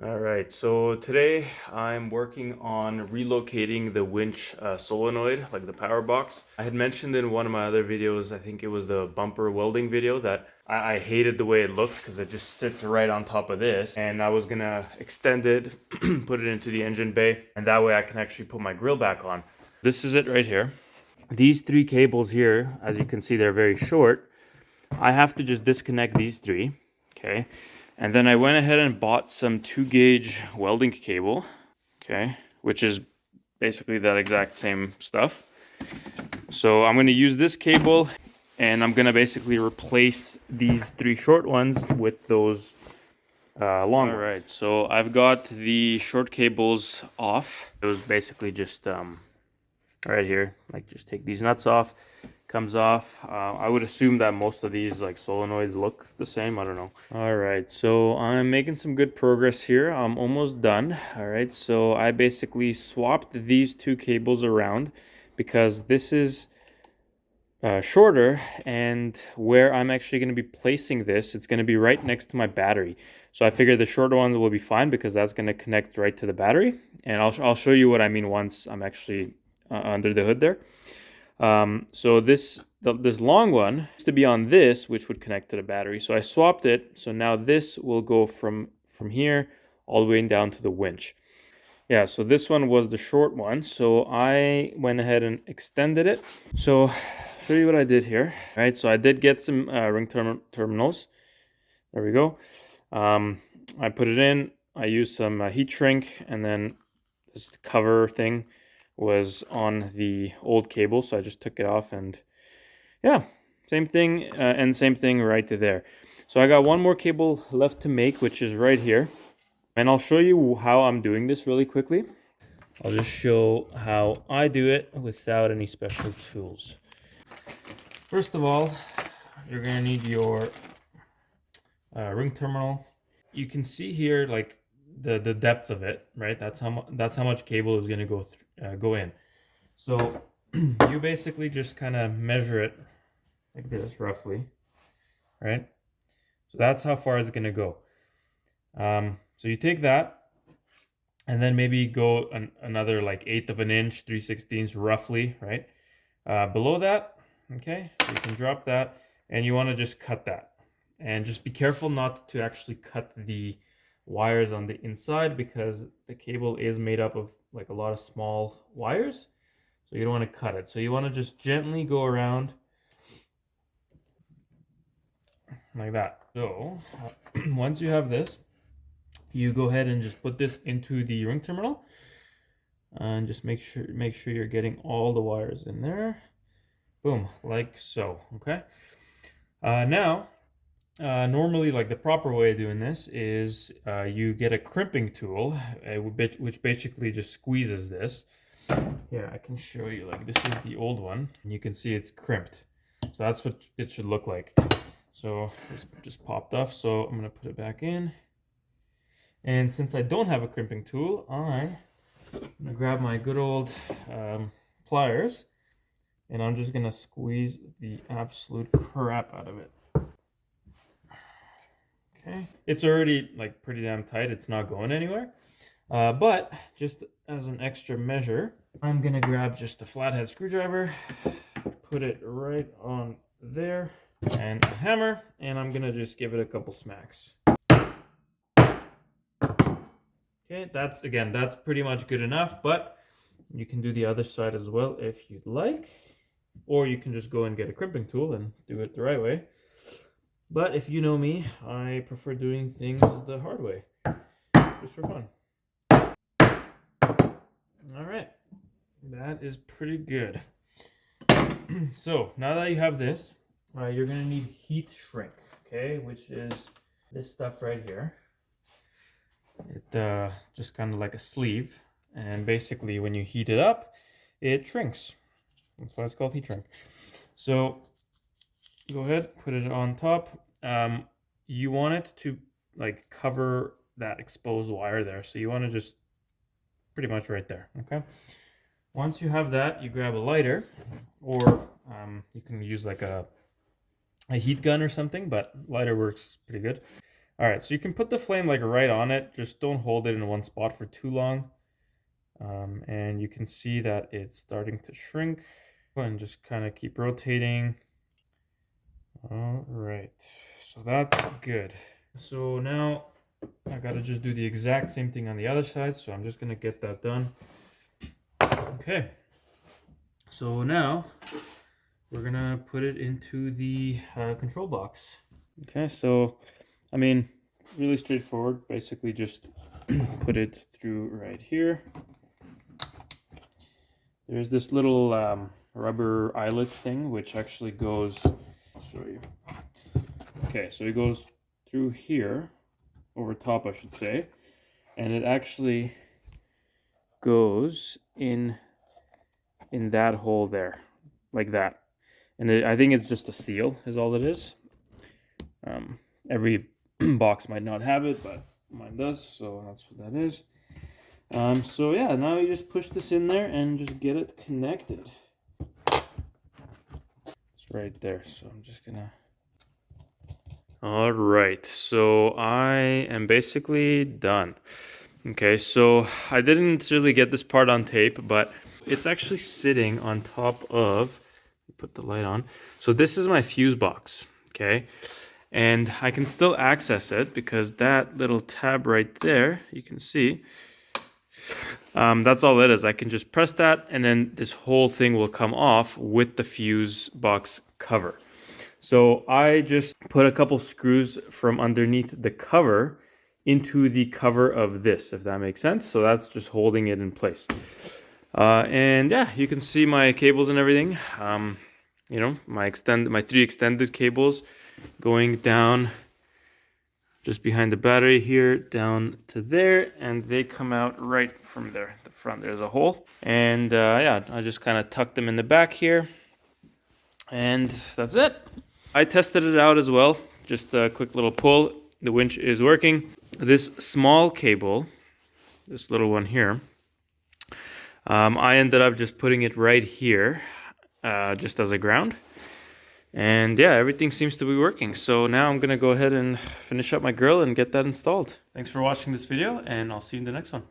All right, so today I'm working on relocating the winch solenoid, like the power box. I had mentioned in one of my other videos, I think it was the bumper welding video, that I hated the way it looked because it just sits right on top of this. And I was gonna extend it, put it into the engine bay, and that way I can actually put my grill back on. This is it right here. These three cables here, as you can see, they're very short. I have to just disconnect these three, okay? And then I went ahead and bought some 2-gauge welding cable, okay, which is basically that exact same stuff. So I'm going to use this cable and I'm going to basically replace these three short ones with those long ones. All right, so I've got the short cables off. It was basically just right here, like just take these nuts off. Comes off. I would assume that most of these like solenoids look the same. I don't know. All right, so I'm making some good progress here. I'm almost done. All right, so I basically swapped these two cables around because this is shorter, and where I'm actually going to be placing this, it's going to be right next to my battery. So I figured the shorter one will be fine because that's going to connect right to the battery, and I'll show you what I mean once I'm actually under the hood there. So this long one used to be on this, which would connect to the battery. So I swapped it. So now this will go from here all the way down to the winch. Yeah, so this one was the short one. So I went ahead and extended it. So show you what I did here. All right, so I did get some ring terminals. There we go. I put it in. I used some heat shrink, and then this cover thing was on the old cable, so I just took it off, and yeah, same thing and same thing right there. So I got one more cable left to make, which is right here, and I'll show you how I'm doing this really quickly. I'll just show how I do it without any special tools. First of all, you're gonna need your ring terminal. You can see here like the depth of it, right? That's how much cable is gonna go in. So you basically just kind of measure it like this roughly, right? So that's how far it's gonna go. So you take that and then maybe go another like 1/8 of an inch, 3/16 roughly, right? Below that, okay, so you can drop that, and you want to just cut that. And just be careful not to actually cut the wires on the inside because the cable is made up of like a lot of small wires. So you don't want to cut it. So you want to just gently go around like that. So once you have this, you go ahead and just put this into the ring terminal and just make sure you're getting all the wires in there. Boom, like so. Okay. Now, normally, like the proper way of doing this is you get a crimping tool, which basically just squeezes this. Here, I can show you, like this is the old one, and you can see it's crimped. So that's what it should look like. So this just popped off, so I'm gonna put it back in. And since I don't have a crimping tool, I'm gonna grab my good old pliers, and I'm just gonna squeeze the absolute crap out of it. Okay, it's already like pretty damn tight, it's not going anywhere. But just as an extra measure, I'm gonna grab just a flathead screwdriver, put it right on there, and a hammer, and I'm gonna just give it a couple smacks. Okay, that's pretty much good enough, but you can do the other side as well if you'd like, or you can just go and get a crimping tool and do it the right way. But if you know me, I prefer doing things the hard way, just for fun. All right, that is pretty good. So now that you have this, you're gonna need heat shrink, okay, which is this stuff right here. It just kind of like a sleeve, and basically when you heat it up, it shrinks. That's why it's called heat shrink. So go ahead, put it on top. You want it to like cover that exposed wire there, so you want to just pretty much right there. Okay, once you have that, you grab a lighter, or you can use like a heat gun or something, but lighter works pretty good. All right, so you can put the flame like right on it. Just don't hold it in one spot for too long. And you can see that it's starting to shrink. And just kind of keep rotating. All right, so that's good. So now I gotta just do the exact same thing on the other side. So I'm just gonna get that done. Okay, so now we're gonna put it into the control box. Okay, so I mean, really straightforward. Basically just put it through right here. There's this little rubber eyelet thing which actually goes, I'll show you. Okay, so it goes through here, over top I should say, and it actually goes in that hole there, like that. And I think it's just a seal is all it is. Every box might not have it, but mine does, so that's what that is. So yeah, now you just push this in there and just get it connected. It's right there, so I'm just gonna... All right, so I am basically done. Okay, so I didn't really get this part on tape, but it's actually sitting on top of, put the light on. So this is my fuse box, okay? And I can still access it because that little tab right there, you can see, that's all it is. I can just press that and then this whole thing will come off with the fuse box cover. So I just put a couple screws from underneath the cover into the cover of this, if that makes sense. So that's just holding it in place. And yeah, you can see my cables and everything. You know, my 3 extended cables going down just behind the battery here, down to there, and they come out right from there. The front, there's a hole. And yeah, I just kind of tuck them in the back here. And that's it. I tested it out as well. Just a quick little pull. The winch is working. This small cable, this little one here, I ended up just putting it right here, just as a ground. And yeah, everything seems to be working. So now I'm gonna go ahead and finish up my grill and get that installed. Thanks for watching this video, and I'll see you in the next one.